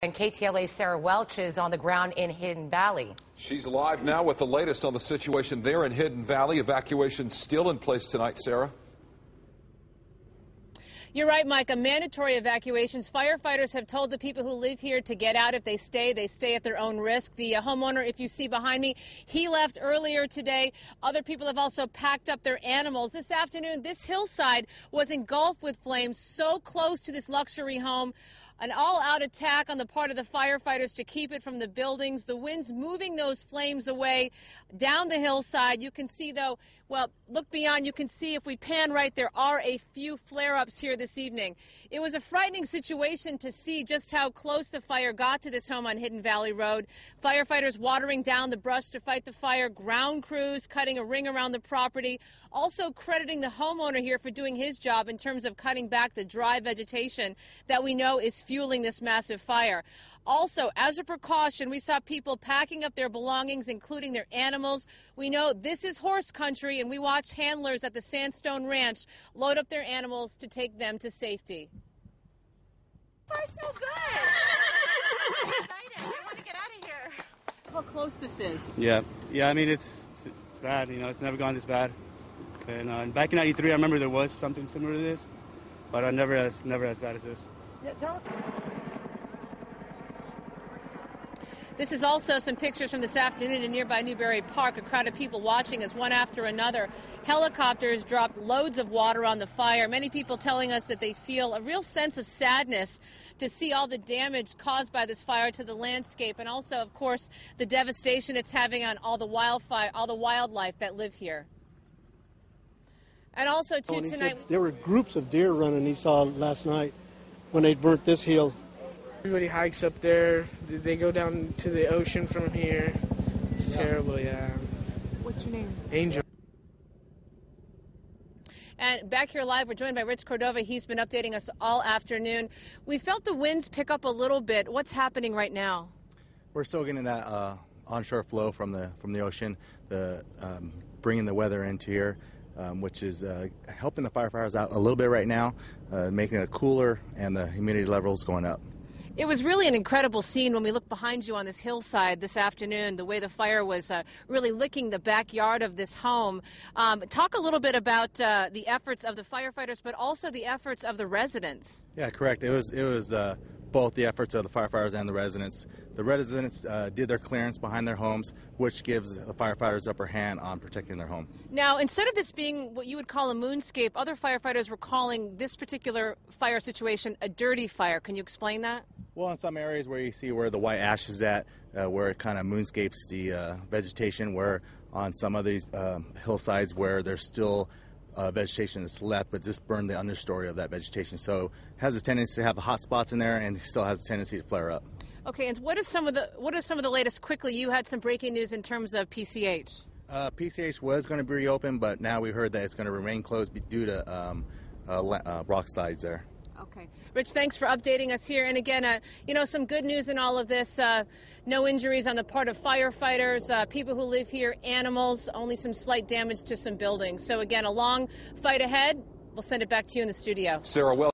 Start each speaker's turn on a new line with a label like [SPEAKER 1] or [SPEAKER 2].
[SPEAKER 1] And KTLA's Sarah Welch is on the ground in Hidden Valley.
[SPEAKER 2] She's live now with the latest on the situation there in Hidden Valley. Evacuation still in place tonight, Sarah.
[SPEAKER 3] You're right, Mike. A mandatory evacuations. Firefighters have told the people who live here to get out. If they stay at their own risk. The homeowner, if you see behind me, he left earlier today. Other people have also packed up their animals. This afternoon, this hillside was engulfed with flames, so close to this luxury home. An all-out attack on the part of the firefighters to keep it from the buildings. The wind's moving those flames away down the hillside. You can see, though, well, look beyond. You can see if we pan right, there are a few flare-ups here this evening. It was a frightening situation to see just how close the fire got to this home on Hidden Valley Road. Firefighters watering down the brush to fight the fire. Ground crews cutting a ring around the property. Also crediting the homeowner here for doing his job in terms of cutting back the dry vegetation that we know is fueling this massive fire. Also, as a precaution, we saw people packing up their belongings, including their animals. We know this is horse country, and we watched handlers at the Sandstone Ranch load up their animals to take them to safety.
[SPEAKER 4] Far so good. I'm excited. I want to get out of here.
[SPEAKER 3] How close this is?
[SPEAKER 5] Yeah. I mean, it's bad. You know, it's never gone this bad. And back in '93, I remember there was something similar to this, but never as bad as this.
[SPEAKER 3] Yeah, tell us. This is also some pictures from this afternoon in nearby Newberry Park. A crowd of people watching as one after another helicopters dropped loads of water on the fire. Many people telling us that they feel a real sense of sadness to see all the damage caused by this fire to the landscape, and also, of course, the devastation it's having on all the wildlife that live here. And also, too, tonight
[SPEAKER 6] there were groups of deer running. He saw last night when they burnt this hill.
[SPEAKER 7] Everybody hikes up there. They go down to the ocean from here. It's terrible, yeah.
[SPEAKER 3] What's your name?
[SPEAKER 7] Angel.
[SPEAKER 3] And back here live, we're joined by Rich Cordova. He's been updating us all afternoon. We felt the winds pick up a little bit. What's happening right now?
[SPEAKER 8] We're still getting that onshore flow from the ocean, bringing the weather into here, which is helping the firefighters out a little bit right now, making it cooler, and the humidity levels going up.
[SPEAKER 3] It was really an incredible scene when we looked behind you on this hillside this afternoon, the way the fire was really licking the backyard of this home. Talk a little bit about the efforts of the firefighters, but also the efforts of the residents.
[SPEAKER 8] Yeah, correct. It was both the efforts of the firefighters and the residents. The residents did their clearance behind their homes, which gives the firefighters upper hand on protecting their home.
[SPEAKER 3] Now, instead of this being what you would call a moonscape, other firefighters were calling this particular fire situation a dirty fire. Can you explain that?
[SPEAKER 8] Well, in some areas where you see where the white ash is at, where it kind of moonscapes the vegetation, where on some of these hillsides where there's still vegetation that's left, but just burned the understory of that vegetation. So it has a tendency to have hot spots in there, and still has a tendency to flare up.
[SPEAKER 3] Okay, and what are some of the latest? Quickly, you had some breaking news in terms of PCH.
[SPEAKER 8] PCH was going to be reopened, but now we heard that it's going to remain closed due to rock slides there.
[SPEAKER 3] Okay. Rich, thanks for updating us here. And again, some good news in all of this. No injuries on the part of firefighters, people who live here, animals, only some slight damage to some buildings. So again, a long fight ahead. We'll send it back to you in the studio.
[SPEAKER 2] Sarah Welch.